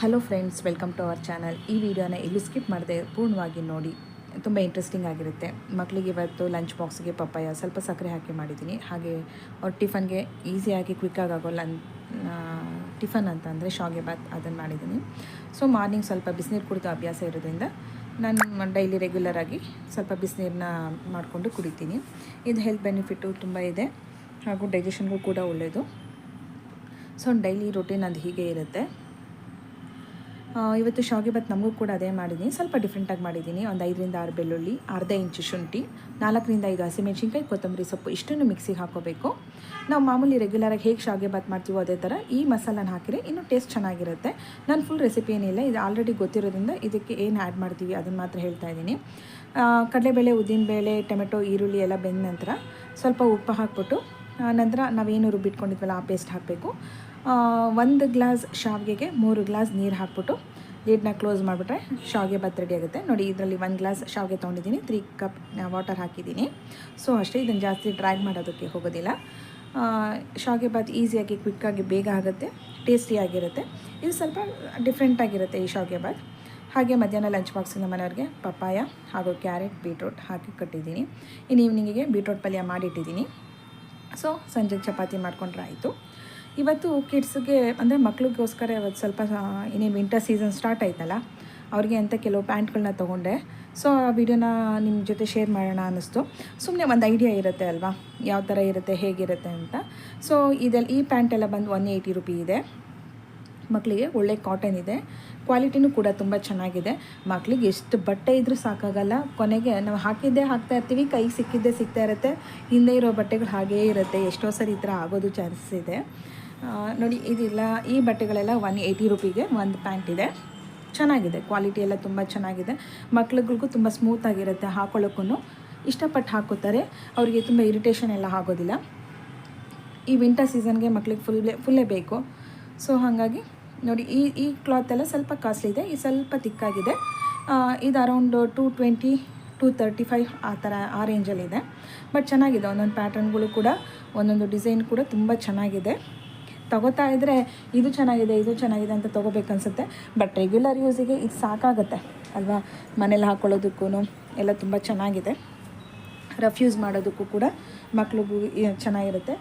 Hello friends, welcome to our channel. ಈ ವಿಡಿಯೋನ ಎಲ್ಲೂ ಸ್ಕಿಪ್ ಮಾಡದೆ ಪೂರ್ಣವಾಗಿ ನೋಡಿ, ತುಂಬ ಇಂಟ್ರೆಸ್ಟಿಂಗ್ ಆಗಿರುತ್ತೆ. ಮಕ್ಕಳಿಗೆ ಇವತ್ತು ಲಂಚ್ ಬಾಕ್ಸ್ಗೆ ಪಪ್ಪಾಯ ಸ್ವಲ್ಪ ಸಕ್ಕರೆ ಹಾಕಿ ಮಾಡಿದ್ದೀನಿ. ಹಾಗೆ ಅವ್ರ ಟಿಫನ್ಗೆ ಈಸಿಯಾಗಿ ಕ್ವಿಕ್ಕಾಗಿ ಆಗೋ ಟಿಫನ್ ಅಂತ ಅಂದರೆ ಶಾವಿಗೆ ಬಾತ್ ಅದನ್ನು ಮಾಡಿದ್ದೀನಿ. ಸೊ ಮಾರ್ನಿಂಗ್ ಸ್ವಲ್ಪ ಬಿಸಿನೀರು ಕುಡಿದು ಅಭ್ಯಾಸ ಇರೋದ್ರಿಂದ ನಾನು ಡೈಲಿ ರೆಗ್ಯುಲರಾಗಿ ಸ್ವಲ್ಪ ಬಿಸಿನೀರನ್ನ ಮಾಡಿಕೊಂಡು ಕುಡಿತೀನಿ. ಇದು ಹೆಲ್ತ್ ಬೆನಿಫಿಟ್ಟು ತುಂಬ ಇದೆ, ಹಾಗೂ ಡೈಜೆಷನ್ಗೂ ಕೂಡ ಒಳ್ಳೆಯದು. ಸೊ ಡೈಲಿ ರೊಟೀನ್ ಅದು ಹೀಗೆ ಇರುತ್ತೆ. ಇವತ್ತು ಶಾವಿಗೆ ಬಾತ್ ನಮಗೂ ಕೂಡ ಅದೇ ಮಾಡಿದ್ದೀನಿ. ಸ್ವಲ್ಪ ಡಿಫ್ರೆಂಟಾಗಿ ಮಾಡಿದ್ದೀನಿ. ಒಂದು 5ರಿಂದ 6 ಬೆಳ್ಳುಳ್ಳಿ, ಅರ್ಧ ಇಂಚು ಶುಂಠಿ, 4ರಿಂದ 5 ಹಸಿಮೆಣ್ಸಿನ್ಕಾಯಿ, ಕೊತ್ತಂಬರಿ ಸೊಪ್ಪು ಇಷ್ಟನ್ನು ಮಿಕ್ಸಿಗೆ ಹಾಕೋಬೇಕು. ನಾವು ಮಾಮೂಲಿ ರೆಗ್ಯುಲರಾಗಿ ಹೇಗೆ ಶಾವಿಗೆ ಬಾತ್ ಮಾಡ್ತೀವೋ ಅದೇ ಥರ ಈ ಮಸಾಲನ ಹಾಕಿದರೆ ಇನ್ನೂ ಟೇಸ್ಟ್ ಚೆನ್ನಾಗಿರುತ್ತೆ. ನಾನು ಫುಲ್ ರೆಸಿಪಿ ಏನಿಲ್ಲ, ಇದು ಆಲ್ರೆಡಿ ಗೊತ್ತಿರೋದ್ರಿಂದ ಇದಕ್ಕೆ ಏನು ಆ್ಯಡ್ ಮಾಡ್ತೀವಿ ಅದನ್ನು ಮಾತ್ರ ಹೇಳ್ತಾ ಇದ್ದೀನಿ. ಕಡಲೆಬೇಳೆ, ಉದ್ದಿನಬೇಳೆ, ಟೊಮೆಟೊ, ಈರುಳ್ಳಿ ಎಲ್ಲ ಬೆಂದ ನಂತರ ಸ್ವಲ್ಪ ಉಪ್ಪು ಹಾಕ್ಬಿಟ್ಟು ನಂತರ ನಾವೇನು ರುಬ್ಬಿಟ್ಕೊಂಡಿದ್ವಲ್ಲ ಆ ಪೇಸ್ಟ್ ಹಾಕಬೇಕು. 1 ಗ್ಲಾಸ್ ಶಾವಿಗೆಗೆ 3 ಗ್ಲಾಸ್ ನೀರು ಹಾಕ್ಬಿಟ್ಟು ಲೀಡ್ನ ಕ್ಲೋಸ್ ಮಾಡಿಬಿಟ್ರೆ ಶಾವಿಗೆ ಬಾತ್ ರೆಡಿ ಆಗುತ್ತೆ. ನೋಡಿ, ಇದರಲ್ಲಿ 1 ಗ್ಲಾಸ್ ಶಾವಿಗೆ ತೊಗೊಂಡಿದ್ದೀನಿ, 3 ಕಪ್ ವಾಟರ್ ಹಾಕಿದ್ದೀನಿ. ಸೊ ಅಷ್ಟೇ, ಇದನ್ನು ಜಾಸ್ತಿ ಡ್ರೈ ಮಾಡೋದಕ್ಕೆ ಹೋಗೋದಿಲ್ಲ. ಶಾವಿಗೆ ಬಾತ್ ಈಸಿಯಾಗಿ ಕ್ವಿಕ್ಕಾಗಿ ಬೇಗ ಆಗುತ್ತೆ, ಟೇಸ್ಟಿಯಾಗಿರುತ್ತೆ. ಇದು ಸ್ವಲ್ಪ ಡಿಫ್ರೆಂಟಾಗಿರುತ್ತೆ ಈ ಶಾವಿಗೆ ಬಾತ್. ಹಾಗೆ ಮಧ್ಯಾಹ್ನ ಲಂಚ್ ಬಾಕ್ಸಿನ ಮನೆಯವ್ರಿಗೆ ಪಪ್ಪಾಯ ಹಾಗೂ ಕ್ಯಾರೆಟ್, ಬೀಟ್ರೋಟ್ ಹಾಕಿ ಕಟ್ಟಿದ್ದೀನಿ. ಇನ್ನು ಈವ್ನಿಂಗಿಗೆ ಬೀಟ್ರೋಟ್ ಪಲ್ಯ ಮಾಡಿಟ್ಟಿದ್ದೀನಿ. ಸೊ ಸಂಜೆಗೆ ಚಪಾತಿ ಮಾಡಿಕೊಂಡ್ರೆ ಆಯಿತು. ಇವತ್ತು ಕಿಡ್ಸ್ಗೆ ಅಂದರೆ ಮಕ್ಳಿಗೋಸ್ಕರ ಇವತ್ತು ಸ್ವಲ್ಪ ಇನ್ನೇನು ವಿಂಟರ್ ಸೀಸನ್ ಸ್ಟಾರ್ಟ್ ಆಯ್ತಲ್ಲ, ಅವ್ರಿಗೆ ಅಂತ ಕೆಲವು ಪ್ಯಾಂಟ್ಗಳನ್ನ ತೊಗೊಂಡೆ. ಸೊ ಆ ವಿಡಿಯೋನ ನಿಮ್ಮ ಜೊತೆ ಶೇರ್ ಮಾಡೋಣ ಅನ್ನಿಸ್ತು. ಸುಮ್ಮನೆ ಒಂದು ಐಡಿಯಾ ಇರುತ್ತೆ ಅಲ್ವಾ, ಯಾವ ಥರ ಇರುತ್ತೆ, ಹೇಗಿರುತ್ತೆ ಅಂತ. ಸೊ ಈ ಪ್ಯಾಂಟೆಲ್ಲ ಬಂದು 180 ರೂಪಿ ಇದೆ. ಮಕ್ಕಳಿಗೆ ಒಳ್ಳೆ ಕಾಟನ್ ಇದೆ, ಕ್ವಾಲಿಟಿನೂ ಕೂಡ ತುಂಬ ಚೆನ್ನಾಗಿದೆ. ಮಕ್ಕಳಿಗೆ ಎಷ್ಟು ಬಟ್ಟೆ ಇದ್ದರೂ ಸಾಕಾಗಲ್ಲ. ಕೊನೆಗೆ ನಾವು ಹಾಕಿದ್ದೇ ಹಾಕ್ತಾ ಇರ್ತೀವಿ, ಕೈಗೆ ಸಿಕ್ಕಿದ್ದೇ ಸಿಗ್ತಾ ಇರುತ್ತೆ. ಹಿಂದೆ ಇರೋ ಬಟ್ಟೆಗಳು ಹಾಗೇ ಇರುತ್ತೆ. ಎಷ್ಟೋ ಸರಿ ಈ ಥರ ಆಗೋದು ಚಾನ್ಸಸ್ ಇದೆ. ನೋಡಿ, ಇದಿಲ್ಲ, ಈ ಬಟ್ಟೆಗಳೆಲ್ಲ 180 ರೂಪಿಗೆ ಒಂದು ಪ್ಯಾಂಟ್ ಇದೆ. ಚೆನ್ನಾಗಿದೆ, ಕ್ವಾಲಿಟಿ ಎಲ್ಲ ತುಂಬ ಚೆನ್ನಾಗಿದೆ. ಮಕ್ಳುಗಳಿಗೂ ತುಂಬ ಸ್ಮೂತಾಗಿರುತ್ತೆ, ಹಾಕೊಳ್ಳೋಕ್ಕೂ ಇಷ್ಟಪಟ್ಟು ಹಾಕೋತಾರೆ. ಅವರಿಗೆ ತುಂಬ ಇರಿಟೇಷನ್ ಎಲ್ಲ ಆಗೋದಿಲ್ಲ. ಈ ವಿಂಟರ್ ಸೀಸನ್ಗೆ ಮಕ್ಳಿಗೆ ಫುಲ್ಲೇ ಬೇಕು. ಸೊ ಹಾಗಾಗಿ ನೋಡಿ, ಈ ಕ್ಲಾತ್ ಎಲ್ಲ ಸ್ವಲ್ಪ ಕಾಸ್ಟ್ಲಿ ಇದೆ, ಇದು ಸ್ವಲ್ಪ ತಿಕ್ಕಾಗಿದೆ. ಇದು ಅರೌಂಡ್ 220, 235 ಆ ರೇಂಜಲ್ಲಿದೆ. ಬಟ್ ಚೆನ್ನಾಗಿದೆ. ಒಂದೊಂದು ಪ್ಯಾಟರ್ನ್ಗಳು ಕೂಡ, ಒಂದೊಂದು ಡಿಸೈನ್ ಕೂಡ ತುಂಬ ಚೆನ್ನಾಗಿದೆ. ತೊಗೋತಾ ಇದ್ದರೆ ಇದು ಚೆನ್ನಾಗಿದೆ ಅಂತ ತೊಗೋಬೇಕನ್ಸುತ್ತೆ. ಬಟ್ ರೆಗ್ಯುಲರ್ ಯೂಸಿಗೆ ಇದು ಸಾಕಾಗುತ್ತೆ ಅಲ್ವಾ. ಮನೇಲಿ ಹಾಕ್ಕೊಳ್ಳೋದಕ್ಕೂ ಎಲ್ಲ ತುಂಬ ಚೆನ್ನಾಗಿದೆ. ರಫ್ ಯೂಸ್ ಮಾಡೋದಕ್ಕೂ ಕೂಡ ಮಕ್ಳಿಗೂ ಚೆನ್ನಾಗಿರುತ್ತೆ,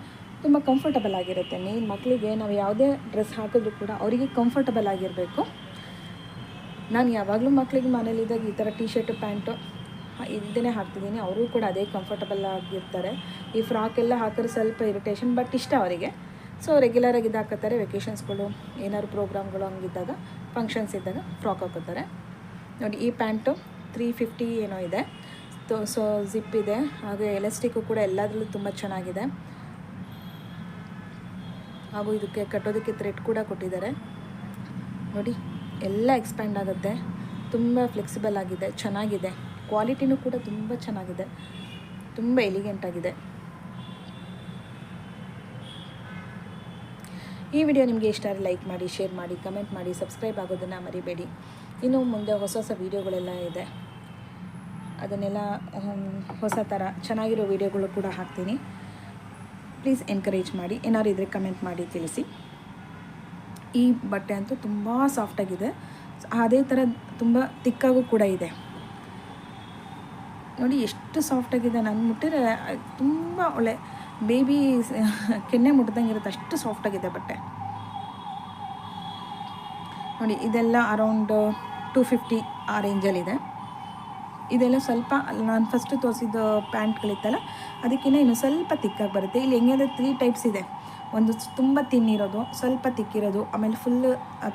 ತುಂಬ ಕಂಫರ್ಟಬಲ್ ಆಗಿರುತ್ತೆ. ಮೇನ್ ಮಕ್ಕಳಿಗೆ ನಾವು ಯಾವುದೇ ಡ್ರೆಸ್ ಹಾಕಿದ್ರೂ ಕೂಡ ಅವರಿಗೆ ಕಂಫರ್ಟಬಲ್ ಆಗಿರಬೇಕು. ನಾನು ಯಾವಾಗಲೂ ಮಕ್ಕಳಿಗೆ ಮನೇಲಿದ್ದಾಗ ಈ ಥರ ಟೀ ಶರ್ಟು, ಪ್ಯಾಂಟು ಇದನ್ನೇ ಹಾಕ್ತಿದ್ದೀನಿ. ಅವರು ಕೂಡ ಅದೇ ಕಂಫರ್ಟಬಲ್ ಆಗಿರ್ತಾರೆ. ಈ ಫ್ರಾಕ್ ಎಲ್ಲ ಹಾಕಿದ್ರೆ ಸ್ವಲ್ಪ ಇರಿಟೇಷನ್, ಬಟ್ ಇಷ್ಟ ಅವರಿಗೆ. ಸೊ ರೆಗ್ಯುಲರಾಗಿ ಇದು ಹಾಕೋತಾರೆ. ವೆಕೇಷನ್ಸ್ಗಳು, ಏನಾದ್ರು ಪ್ರೋಗ್ರಾಮ್ಗಳು ಹಂಗಿದ್ದಾಗ, ಫಂಕ್ಷನ್ಸ್ ಇದ್ದಾಗ ಫ್ರಾಕ್ ಹಾಕೋತಾರೆ. ನೋಡಿ, ಈ ಪ್ಯಾಂಟು 350 ಏನೋ ಇದೆ. ಸೊ ಜಿಪ್ ಇದೆ, ಹಾಗೆ ಎಲಾಸ್ಟಿಕ್ಕು ಕೂಡ ಎಲ್ಲದರಲ್ಲೂ ತುಂಬ ಚೆನ್ನಾಗಿದೆ. ಹಾಗೂ ಇದಕ್ಕೆ ಕಟ್ಟೋದಕ್ಕೆ ಥ್ರೆಡ್ ಕೂಡ ಕೊಟ್ಟಿದ್ದಾರೆ. ನೋಡಿ, ಎಲ್ಲ ಎಕ್ಸ್ಪ್ಯಾಂಡ್ ಆಗುತ್ತೆ, ತುಂಬ ಫ್ಲೆಕ್ಸಿಬಲ್ ಆಗಿದೆ, ಚೆನ್ನಾಗಿದೆ. ಕ್ವಾಲಿಟಿನೂ ಕೂಡ ತುಂಬ ಚೆನ್ನಾಗಿದೆ, ತುಂಬ ಎಲಿಗೆಂಟ್ ಆಗಿದೆ. ಈ ವಿಡಿಯೋ ನಿಮಗೆ ಇಷ್ಟ ಆದರೆ ಲೈಕ್ ಮಾಡಿ, ಶೇರ್ ಮಾಡಿ, ಕಮೆಂಟ್ ಮಾಡಿ, ಸಬ್ಸ್ಕ್ರೈಬ್ ಆಗೋದನ್ನು ಮರಿಬೇಡಿ. ಇನ್ನು ಮುಂದೆ ಹೊಸ ವೀಡಿಯೋಗಳೆಲ್ಲ ಇದೆ, ಅದನ್ನೆಲ್ಲ ಹೊಸ ಥರ ಚೆನ್ನಾಗಿರೋ ವೀಡಿಯೋಗಳು ಕೂಡ ಹಾಕ್ತೀನಿ. ಪ್ಲೀಸ್ ಎನ್ಕರೇಜ್ ಮಾಡಿ. ಏನಾದ್ರು ಇದ್ದರೆ ಕಮೆಂಟ್ ಮಾಡಿ ತಿಳಿಸಿ. ಈ ಬಟ್ಟೆ ಅಂತೂ ತುಂಬ ಸಾಫ್ಟಾಗಿದೆ, ಅದೇ ಥರ ತುಂಬ ತಿಕ್ಕಾಗೂ ಕೂಡ ಇದೆ. ನೋಡಿ ಎಷ್ಟು ಸಾಫ್ಟಾಗಿದೆ, ನಾನು ಮುಟ್ಟಿದ್ರೆ ತುಂಬ ಒಳ್ಳೆ ಬೇಬಿ ಕೆನ್ನೆ ಮುಟ್ದಂಗೆ ಇರುತ್ತೆ, ಅಷ್ಟು ಸಾಫ್ಟಾಗಿದೆ ಬಟ್ಟೆ. ನೋಡಿ, ಇದೆಲ್ಲ ಅರೌಂಡ್ 250 ಆ ರೇಂಜಲ್ಲಿದೆ. ಇದೆಲ್ಲ ಸ್ವಲ್ಪ ನಾನು ಫಸ್ಟು ತೋರಿಸಿದ ಪ್ಯಾಂಟ್ಗಳಿತ್ತಲ್ಲ, ಅದಕ್ಕಿಂತ ಇನ್ನು ಸ್ವಲ್ಪ ತಿಕ್ಕಾಗಿ ಬರುತ್ತೆ. ಇಲ್ಲಿ ಹೆಂಗೆ 3 ಟೈಪ್ಸ್ ಇದೆ. ಒಂದು ತುಂಬ ತಿನ್ನಿರೋದು, ಸ್ವಲ್ಪ ತಿಕ್ಕಿರೋದು, ಆಮೇಲೆ ಫುಲ್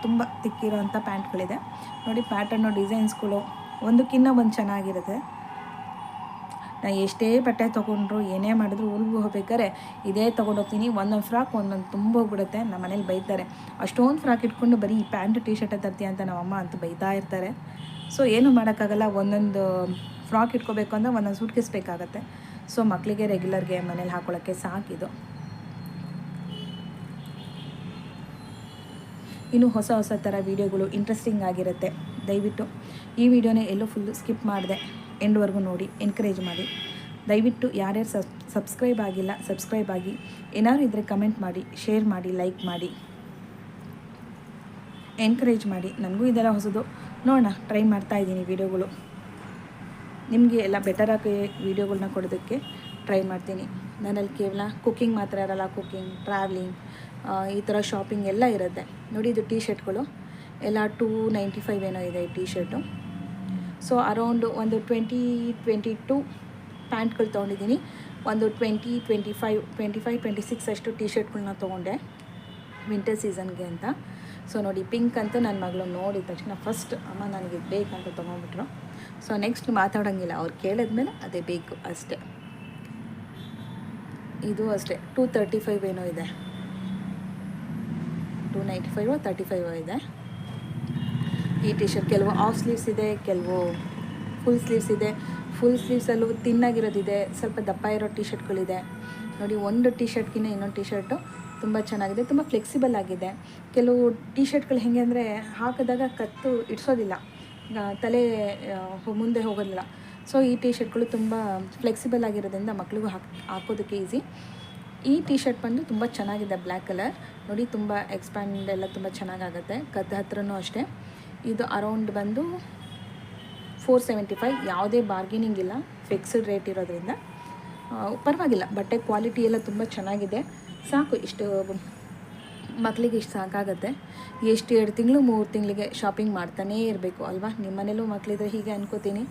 ತುಂಬ ತಿಕ್ಕಿರೋ ಅಂಥ ಪ್ಯಾಂಟ್ಗಳಿದೆ. ನೋಡಿ, ಪ್ಯಾಟರ್ನು, ಡಿಸೈನ್ಸ್ಗಳು ಒಂದಕ್ಕಿಂತ ಒಂದು ಚೆನ್ನಾಗಿರುತ್ತೆ. ನಾನು ಎಷ್ಟೇ ಬಟ್ಟೆ ತೊಗೊಂಡ್ರು, ಏನೇ ಮಾಡಿದ್ರು, ಊರಿಗೆ ಹೋಗ್ಬೇಕಾದ್ರೆ ಇದೇ ತೊಗೊಂಡೋಗ್ತೀನಿ. ಒಂದೊಂದು ಫ್ರಾಕ್ ಒಂದೊಂದು ತುಂಬ ಹೋಗ್ಬಿಡುತ್ತೆ. ನಮ್ಮ ಮನೇಲಿ ಬೈತಾರೆ, ಅಷ್ಟೊಂದು ಫ್ರಾಕ್ ಇಟ್ಕೊಂಡು ಬರೀ ಈ ಪ್ಯಾಂಟು ಟೀ ಶರ್ಟೇ ತರ್ತೀಯ ಅಂತ ನಮ್ಮಮ್ಮ ಅಂತ ಬೈತಾ ಇರ್ತಾರೆ. ಸೊ ಏನೂ ಮಾಡೋಕ್ಕಾಗಲ್ಲ, ಒಂದೊಂದು ಫ್ರಾಕ್ ಇಟ್ಕೋಬೇಕು ಅಂದರೆ ಒಂದೊಂದು ಸೂಟ್ಕೇಸ್ ಬೇಕಾಗತ್ತೆ. ಸೊ ಮಕ್ಕಳಿಗೆ ರೆಗ್ಯುಲರ್ಗೆ ಮನೇಲಿ ಹಾಕೊಳ್ಳೋಕ್ಕೆ ಸಾಕಿದು. ಇನ್ನು ಹೊಸ ಥರ ವೀಡಿಯೋಗಳು ಇಂಟ್ರೆಸ್ಟಿಂಗ್ ಆಗಿರುತ್ತೆ. ದಯವಿಟ್ಟು ಈ ವಿಡಿಯೋನೇ ಎಲ್ಲೂ ಫುಲ್ಲು ಸ್ಕಿಪ್ ಮಾಡಿದೆ, ಎಂಡ್ವರೆಗೂ ನೋಡಿ, ಎನ್ಕರೇಜ್ ಮಾಡಿ. ದಯವಿಟ್ಟು ಯಾರ್ಯಾರು ಸಬ್ಸ್ಕ್ರೈಬ್ ಆಗಿಲ್ಲ, ಸಬ್ಸ್ಕ್ರೈಬ್ ಆಗಿ. ಏನಾದ್ರು ಇದ್ದರೆ ಕಮೆಂಟ್ ಮಾಡಿ, ಶೇರ್ ಮಾಡಿ, ಲೈಕ್ ಮಾಡಿ. ಎನ್ಕರೇಜ್ ಮಾಡಿ. ನನಗೂ ಇದೆಲ್ಲ ಹೊಸದು, ನೋಡೋಣ, ಟ್ರೈ ಮಾಡ್ತಾಯಿದ್ದೀನಿ ವೀಡಿಯೋಗಳು. ನಿಮಗೆ ಎಲ್ಲ ಬೆಟರಾಗಿ ವೀಡಿಯೋಗಳನ್ನ ಕೊಡೋದಕ್ಕೆ ಟ್ರೈ ಮಾಡ್ತೀನಿ. ನನ್ನಲ್ಲಿ ಕೇವಲ ಕುಕ್ಕಿಂಗ್ ಮಾತ್ರ ಇರಲ್ಲ, ಕುಕ್ಕಿಂಗ್, ಟ್ರಾವೆಲಿಂಗ್, ಈ ಥರ ಶಾಪಿಂಗ್ ಎಲ್ಲ ಇರುತ್ತೆ. ನೋಡಿ, ಇದು ಟೀ ಶರ್ಟ್ಗಳು ಎಲ್ಲ 295 ಏನೋ ಇದೆ ಈ ಟೀ ಶರ್ಟು. ಸೊ ಅರೌಂಡ್ ಒಂದು 20-22 ಪ್ಯಾಂಟ್ಗಳು ತೊಗೊಂಡಿದ್ದೀನಿ. ಒಂದು 25-26 ಅಷ್ಟು ಟೀ ಶರ್ಟ್ಗಳನ್ನ ತೊಗೊಂಡೆ ವಿಂಟರ್ ಸೀಸನ್ಗೆ ಅಂತ. ಸೊ ನೋಡಿ, ಪಿಂಕ್ ಅಂತೂ ನನ್ನ ಮಗಳು ನೋಡಿದ ತಕ್ಷಣ ಫಸ್ಟ್ ಅಮ್ಮ ನನಗೆ ಬೇಕಂತ ತೊಗೊಂಡ್ಬಿಟ್ರು. ಸೊ ನೆಕ್ಸ್ಟ್ ಮಾತಾಡೋಂಗಿಲ್ಲ, ಅವ್ರು ಕೇಳಿದ್ಮೇಲೆ ಅದೇ ಬೇಕು ಅಷ್ಟೇ. ಇದು ಅಷ್ಟೇ 235 ಏನೋ ಇದೆ, 295 35 ಇದೆ ಈ ಟಿ ಶರ್ಟ್. ಕೆಲವು ಆಫ್ ಸ್ಲೀವ್ಸ್ ಇದೆ, ಕೆಲವು ಫುಲ್ ಸ್ಲೀವ್ಸ್ ಇದೆ. ಫುಲ್ ಸ್ಲೀವ್ಸಲ್ಲೂ ತಿನ್ನಾಗಿರೋದಿದೆ, ಸ್ವಲ್ಪ ದಪ್ಪ ಇರೋ ಟಿ ಶರ್ಟ್ಗಳಿದೆ. ನೋಡಿ, ಒಂದು ಟಿ ಶರ್ಟ್ಗಿಂತ ಇನ್ನೊಂದು ಟಿ ಶರ್ಟು ತುಂಬ ಚೆನ್ನಾಗಿದೆ, ತುಂಬ ಫ್ಲೆಕ್ಸಿಬಲ್ ಆಗಿದೆ. ಕೆಲವು ಟಿ ಶರ್ಟ್ಗಳು ಹೇಗೆ ಅಂದರೆ ಹಾಕಿದಾಗ ಕತ್ತು ಇಡ್ಸೋದಿಲ್ಲ, ತಲೆ ಮುಂದೆ ಹೋಗೋದಿಲ್ಲ. ಸೊ ಈ ಟಿ ಶರ್ಟ್ಗಳು ತುಂಬ ಫ್ಲೆಕ್ಸಿಬಲ್ ಆಗಿರೋದ್ರಿಂದ ಮಕ್ಳಿಗೂ ಹಾಕೋದಕ್ಕೆ ಈಸಿ. ಈ ಟಿ ಶರ್ಟ್ ಬಂದು ತುಂಬ ಚೆನ್ನಾಗಿದೆ, ಬ್ಲ್ಯಾಕ್ ಕಲರ್. ನೋಡಿ, ತುಂಬ ಎಕ್ಸ್ಪ್ಯಾಂಡ್ ಎಲ್ಲ ತುಂಬ ಚೆನ್ನಾಗಾಗುತ್ತೆ. ಕದ್ದು ಹತ್ರನೂ ಅಷ್ಟೇ. ಇದು ಅರೌಂಡ್ ಬಂದು 475. ಯಾವುದೇ ಬಾರ್ಗೇನಿಂಗ್ ಇಲ್ಲ, ಫಿಕ್ಸ್ಡ್ ರೇಟ್ ಇರೋದ್ರಿಂದ ಪರವಾಗಿಲ್ಲ. ಬಟ್ಟೆ ಕ್ವಾಲಿಟಿ ಎಲ್ಲ ತುಂಬ ಚೆನ್ನಾಗಿದೆ. ಸಾಕು, ಇಷ್ಟು ಮಕ್ಕಳಿಗೆ ಇಷ್ಟು ಸಾಕಾಗುತ್ತೆ. ಎಷ್ಟು 2 ತಿಂಗಳು 3 ತಿಂಗಳಿಗೆ ಶಾಪಿಂಗ್ ಮಾಡ್ತಾನೇ ಇರಬೇಕು ಅಲ್ವಾ? ನಿಮ್ಮ ಮನೇಲೂ ಮಕ್ಕಳಿದ್ರೆ ಹೀಗೆ ಅನ್ಕೋತೀನಿ.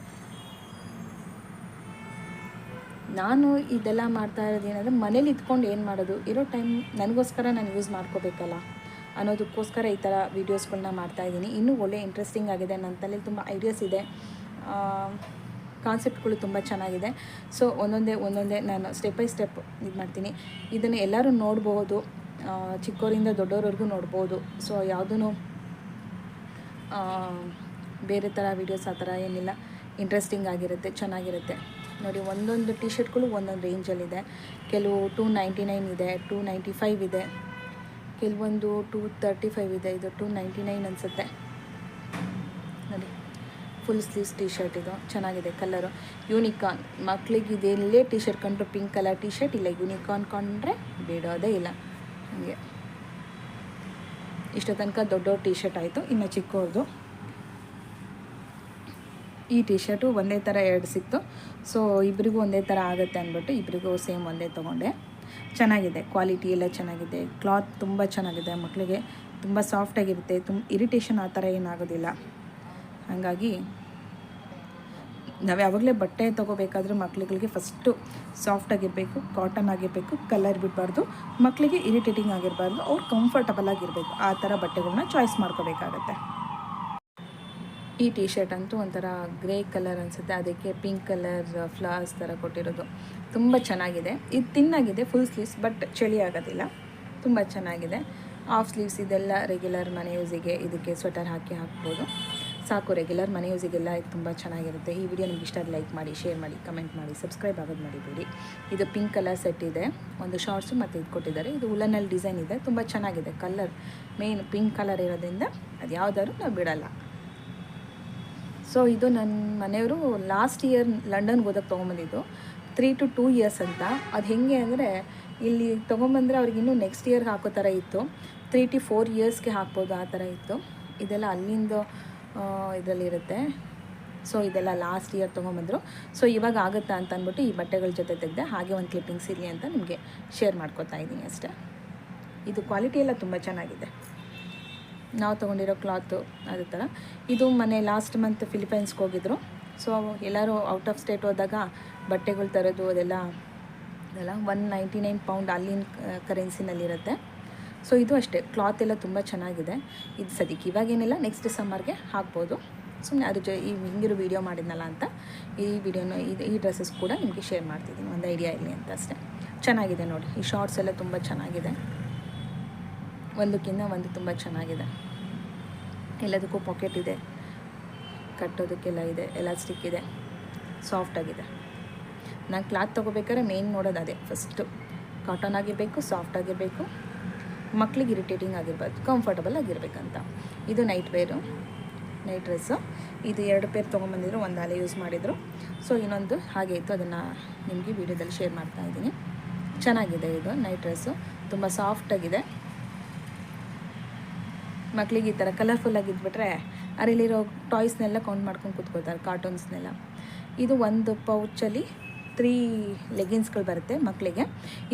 ನಾನು ಇದೆಲ್ಲ ಮಾಡ್ತಾ ಇರೋದೇನೆಂದರೆ, ಮನೇಲಿ ಇದ್ಕೊಂಡು ಏನು ಮಾಡೋದು, ಇರೋ ಟೈಮ್ ನನಗೋಸ್ಕರ ನಾನು ಯೂಸ್ ಮಾಡ್ಕೋಬೇಕಲ್ಲ ಅನ್ನೋದಕ್ಕೋಸ್ಕರ ಈ ಥರ ವೀಡಿಯೋಸ್ಗಳನ್ನ ಮಾಡ್ತಾಯಿದ್ದೀನಿ. ಇನ್ನೂ ಒಳ್ಳೆ ಇಂಟ್ರೆಸ್ಟಿಂಗ್ ಆಗಿದೆ. ನನ್ನ ತಲೆಯಲ್ಲಿ ತುಂಬ ಐಡಿಯಾಸ್ ಇದೆ, ಕಾನ್ಸೆಪ್ಟ್ಗಳು ತುಂಬ ಚೆನ್ನಾಗಿದೆ. ಸೊ ಒಂದೊಂದೇ ನಾನು ಸ್ಟೆಪ್ ಬೈ ಸ್ಟೆಪ್ ಇದು ಮಾಡ್ತೀನಿ. ಇದನ್ನು ಎಲ್ಲರೂ ನೋಡ್ಬೋದು, ಚಿಕ್ಕವರಿಂದ ದೊಡ್ಡವ್ರವರೆಗೂ ನೋಡ್ಬೋದು. ಸೊ ಯಾವುದೂ ಬೇರೆ ಥರ ವೀಡಿಯೋಸ್ ಆ ಥರ ಏನಿಲ್ಲ, ಇಂಟ್ರೆಸ್ಟಿಂಗ್ ಆಗಿರುತ್ತೆ, ಚೆನ್ನಾಗಿರುತ್ತೆ. ನೋಡಿ, ಒಂದೊಂದು ಟಿ ಶರ್ಟ್ಗಳು ಒಂದೊಂದು ರೇಂಜಲ್ಲಿದೆ. ಕೆಲವು 299 ಇದೆ, 295 ಇದೆ, ಕೆಲವೊಂದು 235 ಇದೆ. ಇದು 299 ಅನಿಸುತ್ತೆ. ನೋಡಿ, ಫುಲ್ ಸ್ಲೀವ್ಸ್ ಟಿ ಶರ್ಟ್ ಇದು ಚೆನ್ನಾಗಿದೆ. Colour unicorn. ಮಕ್ಕಳಿಗೆ ಇದೆಲ್ಲೇ ಟಿ ಶರ್ಟ್ ಕಂಡ್ರು ಪಿಂಕ್ ಕಲರ್ ಟಿ ಶರ್ಟ್, ಇಲ್ಲ ಯೂನಿಕಾರ್ನ್ ಕೊಂಡ್ರೆ ಬಿಡೋದೇ ಇಲ್ಲ. ಹಾಗೆ ಇಷ್ಟು ತನಕ ದೊಡ್ಡವ್ರ ಟಿ ಶರ್ಟ್ ಆಯಿತು, ಇನ್ನು ಚಿಕ್ಕವ್ರದ್ದು. ಈ ಟಿ ಶರ್ಟು ಒಂದೇ ಥರ 2 ಸಿಕ್ತು. ಸೊ ಇಬ್ಬರಿಗೂ ಒಂದೇ ಥರ ಆಗುತ್ತೆ ಅಂದ್ಬಿಟ್ಟು ಇಬ್ಬರಿಗೂ ಸೇಮ್ ಒಂದೇ ತೊಗೊಂಡೆ. ಚೆನ್ನಾಗಿದೆ, ಕ್ವಾಲಿಟಿ ಎಲ್ಲ ಚೆನ್ನಾಗಿದೆ. ಕ್ಲಾತ್ ತುಂಬ ಚೆನ್ನಾಗಿದೆ, ಮಕ್ಕಳಿಗೆ ತುಂಬ ಸಾಫ್ಟಾಗಿರುತ್ತೆ, ತುಂಬ ಇರಿಟೇಷನ್ ಆ ಥರ ಏನಾಗೋದಿಲ್ಲ. ಹಾಗಾಗಿ ನಾವು ಯಾವಾಗಲೇ ಬಟ್ಟೆ ತೊಗೋಬೇಕಾದ್ರೂ ಮಕ್ಕಳುಗಳಿಗೆ ಫಸ್ಟು ಸಾಫ್ಟಾಗಿರಬೇಕು, ಕಾಟನ್ ಆಗಿರಬೇಕು, ಕಲರ್ ಬಿಡಬಾರ್ದು, ಮಕ್ಕಳಿಗೆ ಇರಿಟೇಟಿಂಗ್ ಆಗಿರಬಾರ್ದು, ಅವ್ರು ಕಂಫರ್ಟಬಲ್ ಆಗಿರಬೇಕು. ಆ ಥರ ಬಟ್ಟೆಗಳನ್ನ ಚಾಯ್ಸ್ ಮಾಡ್ಕೋಬೇಕಾಗತ್ತೆ. ಈ ಟಿ ಶರ್ಟ್ ಅಂತೂ ಒಂಥರ ಗ್ರೇ ಕಲರ್ ಅನಿಸುತ್ತೆ, ಅದಕ್ಕೆ ಪಿಂಕ್ ಕಲರ್ ಫ್ಲವರ್ಸ್ ಥರ ಕೊಟ್ಟಿರೋದು ತುಂಬ ಚೆನ್ನಾಗಿದೆ. ಇದು ತಿನ್ನಾಗಿದೆ, ಫುಲ್ ಸ್ಲೀವ್ಸ್, ಬಟ್ ಚಳಿ ಆಗೋದಿಲ್ಲ, ತುಂಬ ಚೆನ್ನಾಗಿದೆ. ಆಫ್ ಸ್ಲೀವ್ಸ್ ಇದೆಲ್ಲ ರೆಗ್ಯುಲರ್ ಮನೆ ಯೂಸಿಗೆ, ಇದಕ್ಕೆ ಸ್ವೆಟರ್ ಹಾಕ್ಬೋದು, ಸಾಕು. ರೆಗ್ಯುಲರ್ ಮನೆ ಯೂಸಿಗೆಲ್ಲ ಇದು ತುಂಬ ಚೆನ್ನಾಗಿರುತ್ತೆ. ಈ ವಿಡಿಯೋ ನಿಮ್ಗೆ ಇಷ್ಟ ಲೈಕ್ ಮಾಡಿ, ಶೇರ್ ಮಾಡಿ, ಕಮೆಂಟ್ ಮಾಡಿ, ಸಬ್ಸ್ಕ್ರೈಬ್ ಆಗೋದು ಮಾಡಿಬಿಡಿ. ಇದು ಪಿಂಕ್ ಕಲರ್ ಸೆಟ್ ಇದೆ, ಒಂದು ಶಾರ್ಟ್ಸು ಮತ್ತು ಇದು ಕೊಟ್ಟಿದ್ದಾರೆ. ಇದು ಉಲನಲ್ಲಿ ಡಿಸೈನ್ ಇದೆ, ತುಂಬ ಚೆನ್ನಾಗಿದೆ. ಕಲರ್ ಮೇನ್ ಪಿಂಕ್ ಕಲರ್ ಇರೋದ್ರಿಂದ ಅದು ಯಾವುದಾದ್ರೂ ನಾವು ಬಿಡೋಲ್ಲ. ಸೊ ಇದು ನನ್ನ ಮನೆಯವರು ಲಾಸ್ಟ್ ಇಯರ್ ಲಂಡನ್ಗೆ ಹೋದಾಗ ತೊಗೊಂಬಂದಿದ್ದು, 3 to 2 years ಅಂತ. ಅದು ಹೇಗೆ ಅಂದರೆ, ಇಲ್ಲಿ ತೊಗೊಂಬಂದರೆ ಅವ್ರಿಗೆ ಇನ್ನೂ ನೆಕ್ಸ್ಟ್ ಇಯರ್ಗೆ ಹಾಕೋ ಥರ ಇತ್ತು, 3 to 4 yearsಗೆ ಹಾಕ್ಬೋದು, ಆ ಥರ ಇತ್ತು. ಇದೆಲ್ಲ ಅಲ್ಲಿಂದ ಇದರಲ್ಲಿರುತ್ತೆ. ಸೊ ಇದೆಲ್ಲ ಲಾಸ್ಟ್ ಇಯರ್ ತೊಗೊಂಬಂದರು. ಸೊ ಇವಾಗ ಆಗುತ್ತಾ ಅಂತ ಅಂದ್ಬಿಟ್ಟು ಈ ಬಟ್ಟೆಗಳ ಜೊತೆ ತೆಗೆದೆ. ಹಾಗೆ ಒಂದು ಕ್ಲಿಪ್ಪಿಂಗ್ಸ್ ಇರಲಿ ಅಂತ ನಿಮಗೆ ಶೇರ್ ಮಾಡ್ಕೊತಾ ಇದ್ದೀನಿ ಅಷ್ಟೇ. ಇದು ಕ್ವಾಲಿಟಿ ಎಲ್ಲ ತುಂಬ ಚೆನ್ನಾಗಿದೆ, ನಾವು ತೊಗೊಂಡಿರೋ ಕ್ಲಾತು ಅದೇ ಥರ. ಇದು ಮನೆ ಲಾಸ್ಟ್ ಮಂತ್ ಫಿಲಿಪೈನ್ಸ್ಗೆ ಹೋಗಿದ್ರು. ಸೊ ಎಲ್ಲರೂ ಔಟ್ ಆಫ್ ಸ್ಟೇಟ್ ಹೋದಾಗ ಬಟ್ಟೆಗಳು ತರೋದು ಅದೆಲ್ಲ 199 pound ಅಲ್ಲಿನ ಕರೆನ್ಸಿನಲ್ಲಿರುತ್ತೆ. ಸೊ ಇದು ಅಷ್ಟೇ, ಕ್ಲಾತ್ ಎಲ್ಲ ತುಂಬ ಚೆನ್ನಾಗಿದೆ. ಇದು ಸದ್ಯಕ್ಕೆ ಇವಾಗೇನಿಲ್ಲ, ನೆಕ್ಸ್ಟ್ ಸಮ್ಮರ್ಗೆ ಹಾಕ್ಬೋದು. ಸುಮ್ಮನೆ ಅದ್ರ ಈ ಹಿಂಗಿರೋ ವೀಡಿಯೋ ಮಾಡಿದ್ನಲ್ಲ ಅಂತ ಈ ವಿಡಿಯೋನ ಈ ಡ್ರೆಸ್ಸಸ್ ಕೂಡ ನಿಮಗೆ ಶೇರ್ ಮಾಡ್ತಿದ್ದೀನಿ, ಒಂದು ಐಡಿಯಾ ಇರಲಿ ಅಂತ ಅಷ್ಟೇ. ಚೆನ್ನಾಗಿದೆ ನೋಡಿ, ಈ ಶಾರ್ಟ್ಸ್ ಎಲ್ಲ ತುಂಬ ಚೆನ್ನಾಗಿದೆ, ಒಂದಕ್ಕಿಂತ ಒಂದು ತುಂಬ ಚೆನ್ನಾಗಿದೆ. ಎಲ್ಲದಕ್ಕೂ ಪಾಕೆಟ್ ಇದೆ, ಕಟ್ಟೋದಕ್ಕೆಲ್ಲ ಇದೆ, ಎಲಾಸ್ಟಿಕ್ ಇದೆ, ಸಾಫ್ಟಾಗಿದೆ. ನಾನು ಕ್ಲಾತ್ ತೊಗೋಬೇಕಾದ್ರೆ ಮೇನ್ ನೋಡೋದು ಅದೇ, ಫಸ್ಟು ಕಾಟನ್ ಆಗಿರಬೇಕು, ಸಾಫ್ಟ್ ಆಗಿರಬೇಕು, ಮಕ್ಳಿಗೆ ಇರಿಟೇಟಿಂಗ್ ಆಗಿರಬಾರ್ದು, ಕಂಫರ್ಟಬಲ್ ಆಗಿರಬೇಕಂತ. ಇದು ನೈಟ್ ಡ್ರೆಸ್ಸು. ಇದು 2 ಪೇರ್ ತೊಗೊಂಬಂದಿದ್ರು, ಒಂದು ಅಲೆ ಯೂಸ್ ಮಾಡಿದರು. ಸೊ ಇನ್ನೊಂದು ಹಾಗೆ ಇತ್ತು, ಅದನ್ನು ನಿಮಗೆ ವೀಡಿಯೋದಲ್ಲಿ ಶೇರ್ ಮಾಡ್ತಾಯಿದ್ದೀನಿ. ಚೆನ್ನಾಗಿದೆ ಇದು ನೈಟ್ ಡ್ರೆಸ್ಸು, ತುಂಬ ಸಾಫ್ಟಾಗಿದೆ. ಮಕ್ಳಿಗೆ ಈ ಥರ ಕಲರ್ಫುಲ್ಲಾಗಿದ್ಬಿಟ್ರೆ ಅದರಲ್ಲಿರೋ ಟಾಯ್ಸ್ನೆಲ್ಲ ಕೌಂಟ್ ಮಾಡ್ಕೊಂಡು ಕೂತ್ಕೋತಾರೆ, ಕಾರ್ಟೂನ್ಸ್ನೆಲ್ಲ. ಇದು ಒಂದು ಪೌಚಲ್ಲಿ 3 ಲೆಗಿನ್ಸ್ಗಳು ಬರುತ್ತೆ ಮಕ್ಕಳಿಗೆ.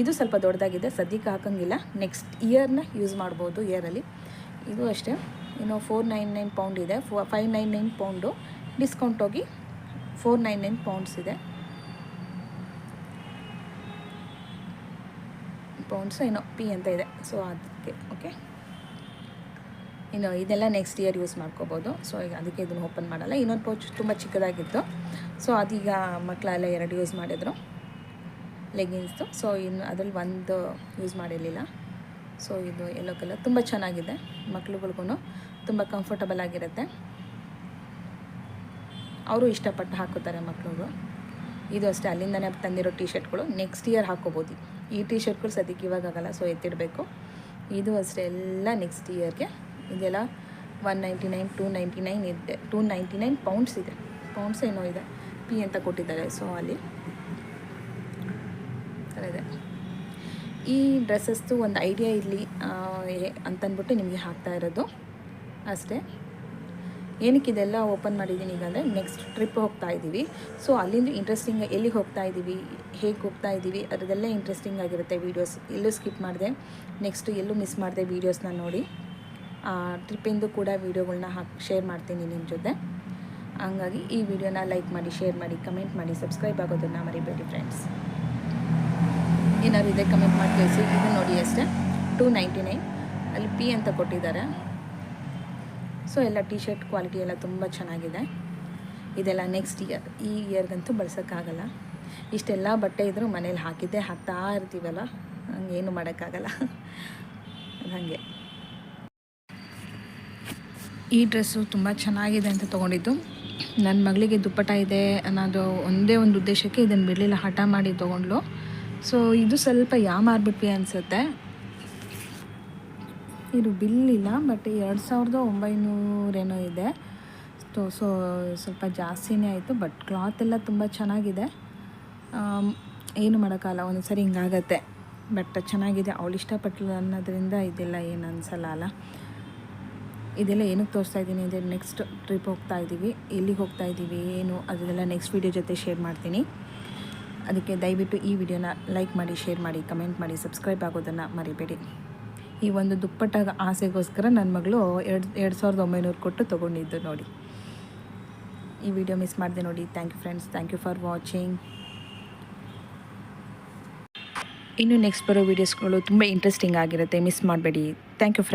ಇದು ಸ್ವಲ್ಪ ದೊಡ್ಡದಾಗಿದೆ, ಸದ್ಯಕ್ಕೆ ಹಾಕೋಂಗಿಲ್ಲ, ನೆಕ್ಸ್ಟ್ ಇಯರ್ನ ಯೂಸ್ ಮಾಡ್ಬೋದು ಇಯರಲ್ಲಿ. ಇದು ಅಷ್ಟೇ, ಇನ್ನು 499 ಪೌಂಡ್ ಇದೆ, 599 ಪೌಂಡು, ಡಿಸ್ಕೌಂಟ್ ಹೋಗಿ 499 ಪೌಂಡ್ಸ್ ಇದೆ. ಪೌಂಡ್ಸ್ ಏನೋ ಪಿ ಅಂತ ಇದೆ, ಸೊ ಅದಕ್ಕೆ ಓಕೆ. ಇನ್ನು ಇದೆಲ್ಲ ನೆಕ್ಸ್ಟ್ ಇಯರ್ ಯೂಸ್ ಮಾಡ್ಕೋಬೋದು. ಸೊ ಈಗ ಅದಕ್ಕೆ ಇದನ್ನು ಓಪನ್ ಮಾಡಲ್ಲ. ಇನ್ನೊಂದು ಪೌಚ್ ತುಂಬ ಚಿಕ್ಕದಾಗಿತ್ತು, ಸೊ ಅದೀಗ ಮಕ್ಕಳೆಲ್ಲ 2 ಯೂಸ್ ಮಾಡಿದರು ಲೆಗಿನ್ಸ್ದು. ಸೊ ಇನ್ನು ಅದರಲ್ಲಿ ಒಂದು ಯೂಸ್ ಮಾಡಿರಲಿಲ್ಲ. ಸೊ ಇದು ಯೆಲ್ಲೋ ಕಲರ್ ತುಂಬ ಚೆನ್ನಾಗಿದೆ, ಮಕ್ಳುಗಳ್ಗೂ ತುಂಬ ಕಂಫರ್ಟಬಲ್ ಆಗಿರುತ್ತೆ, ಅವರು ಇಷ್ಟಪಟ್ಟು ಹಾಕೋತಾರೆ ಮಕ್ಕಳು. ಇದು ಅಷ್ಟೇ, ಅಲ್ಲಿಂದನೇ ತಂದಿರೋ ಟಿ ಶರ್ಟ್ಗಳು, ನೆಕ್ಸ್ಟ್ ಇಯರ್ ಹಾಕೋಬೋದು. ಈ ಟಿ ಶರ್ಟ್ಗಳು ಸದ್ಯಕ್ಕೆ ಇವಾಗ ಆಗಲ್ಲ, ಸೊ ಎತ್ತಿಡಬೇಕು. ಇದು ಅಷ್ಟೇ ಎಲ್ಲ ನೆಕ್ಸ್ಟ್ ಇಯರ್ಗೆ. ಇದೆಲ್ಲ 199 299 ಇದೆ, 299 ಪೌಂಡ್ಸ್ ಇದೆ, ಪೌಂಡ್ಸ್ ಏನೋ ಇದೆ, ಪಿ ಅಂತ ಕೊಟ್ಟಿದ್ದಾರೆ. ಸೊ ಅಲ್ಲಿ ಇದೆ. ಈ ಡ್ರೆಸ್ಸಸ್ದು ಒಂದು ಐಡಿಯಾ ಇರಲಿ ಅಂತಂದ್ಬಿಟ್ಟು ನಿಮಗೆ ಹಾಕ್ತಾ ಇರೋದು ಅಷ್ಟೇ. ಏನಕ್ಕೆ ಇದೆಲ್ಲ ಓಪನ್ ಮಾಡಿದ್ದೀನಿ ಈಗ ಅಂದರೆ, ನೆಕ್ಸ್ಟ್ ಟ್ರಿಪ್ ಹೋಗ್ತಾ ಇದ್ದೀವಿ. ಸೊ ಅಲ್ಲಿಂದ ಇಂಟ್ರೆಸ್ಟಿಂಗ್, ಎಲ್ಲಿಗೆ ಹೋಗ್ತಾ ಇದ್ದೀವಿ, ಹೇಗೆ ಹೋಗ್ತಾ ಇದ್ದೀವಿ, ಅದರದೆಲ್ಲ ಇಂಟ್ರೆಸ್ಟಿಂಗ್ ಆಗಿರುತ್ತೆ ವೀಡಿಯೋಸ್. ಎಲ್ಲೂ ಸ್ಕಿಪ್ ಮಾಡಿದೆ, ನೆಕ್ಸ್ಟು ಎಲ್ಲೂ ಮಿಸ್ ಮಾಡಿದೆ ವೀಡಿಯೋಸ್ನ ನೋಡಿ. ಟ್ರಿಪ್ಪಿಂದು ಕೂಡ ವೀಡಿಯೋಗಳನ್ನ ಶೇರ್ ಮಾಡ್ತೀನಿ ನಿಮ್ಮ ಜೊತೆ. ಹಂಗಾಗಿ ಈ ವಿಡಿಯೋನ ಲೈಕ್ ಮಾಡಿ, ಶೇರ್ ಮಾಡಿ, ಕಮೆಂಟ್ ಮಾಡಿ, ಸಬ್ಸ್ಕ್ರೈಬ್ ಆಗೋದನ್ನು ಮರಿಬೇಡಿ ಫ್ರೆಂಡ್ಸ್. ಏನಾದ್ರು ಇದೆ ಕಮೆಂಟ್ ಮಾಡಿ ತಿಳಿಸಿ. ಇದು ನೋಡಿ ಅಷ್ಟೇ, 299, ಅಲ್ಲಿ ಪಿ ಅಂತ ಕೊಟ್ಟಿದ್ದಾರೆ. ಸೊ ಎಲ್ಲ ಟಿ ಶರ್ಟ್ ಕ್ವಾಲಿಟಿ ಎಲ್ಲ ತುಂಬ ಚೆನ್ನಾಗಿದೆ. ಇದೆಲ್ಲ ನೆಕ್ಸ್ಟ್ ಇಯರ್, ಈ ಇಯರ್ಗಂತೂ ಬಳಸೋಕ್ಕಾಗಲ್ಲ. ಇಷ್ಟೆಲ್ಲ ಬಟ್ಟೆ ಇದ್ದರೂ ಮನೇಲಿ ಹಾಕ್ತಾ ಇರ್ತೀವಲ್ಲ, ಹಂಗೇನು ಮಾಡೋಕ್ಕಾಗಲ್ಲ. ಹಾಗೆ ಈ ಡ್ರೆಸ್ಸು ತುಂಬ ಚೆನ್ನಾಗಿದೆ ಅಂತ ತೊಗೊಂಡಿದ್ದು. ನನ್ನ ಮಗಳಿಗೆ ದುಪ್ಪಟ ಇದೆ ಅನ್ನೋದು ಒಂದೇ ಒಂದು ಉದ್ದೇಶಕ್ಕೆ ಇದನ್ನು ಬಿಡಲಿಲ್ಲ, ಹಠ ಮಾಡಿ ತೊಗೊಂಡ್ಲು. ಸೊ ಇದು ಸ್ವಲ್ಪ ಮಾರ್ಬಿಟ್ವಿ ಅನಿಸುತ್ತೆ. ಇದು ಬಿಲ್ ಇಲ್ಲ, ಬಟ್ 2900 ಏನೋ ಇದೆ. ಸೊ ಸ್ವಲ್ಪ ಜಾಸ್ತಿನೇ ಆಯಿತು, ಬಟ್ ಕ್ಲಾತ್ ಎಲ್ಲ ತುಂಬ ಚೆನ್ನಾಗಿದೆ. ಏನು ಮಾಡೋಕ್ಕಲ್ಲ, ಒಂದು ಸರಿ ಹಿಂಗಾಗತ್ತೆ. ಬಟ್ ಚೆನ್ನಾಗಿದೆ, ಅವಳು ಇಷ್ಟಪಟ್ಟಳು ಅನ್ನೋದ್ರಿಂದ ಇದೆಲ್ಲ ಏನು ಅನಿಸಲ್ಲ ಅಲ್ಲ. ಇದೆಲ್ಲ ಏನಕ್ಕೆ ತೋರಿಸ್ತಾ ಇದ್ದೀನಿ ಅಂದರೆ, ನೆಕ್ಸ್ಟ್ ಟ್ರಿಪ್ ಹೋಗ್ತಾ ಇದ್ದೀವಿ, ಎಲ್ಲಿಗೆ ಹೋಗ್ತಾ ಇದ್ದೀವಿ ಏನು ಅದೆಲ್ಲ ನೆಕ್ಸ್ಟ್ ವೀಡಿಯೋ ಜೊತೆ ಶೇರ್ ಮಾಡ್ತೀನಿ. ಅದಕ್ಕೆ ದಯವಿಟ್ಟು ಈ ವಿಡಿಯೋನ ಲೈಕ್ ಮಾಡಿ, ಶೇರ್ ಮಾಡಿ, ಕಮೆಂಟ್ ಮಾಡಿ, ಸಬ್ಸ್ಕ್ರೈಬ್ ಆಗೋದನ್ನು ಮರಿಬೇಡಿ. ಈ ಒಂದು ದುಪ್ಪಟ್ಟ ಆಸೆಗೋಸ್ಕರ ನನ್ನ ಮಗಳು 2900 ಕೊಟ್ಟು ತೊಗೊಂಡಿದ್ದು ನೋಡಿ. ಈ ವಿಡಿಯೋ ಮಿಸ್ ಮಾಡಿದೆ ನೋಡಿ. Thank you friends, thank you for watching. ಇನ್ನು ನೆಕ್ಸ್ಟ್ ಬರೋ ವೀಡಿಯೋಸ್ಗಳು ತುಂಬ ಇಂಟ್ರೆಸ್ಟಿಂಗ್ ಆಗಿರುತ್ತೆ, ಮಿಸ್ ಮಾಡಬೇಡಿ. Thank you friends.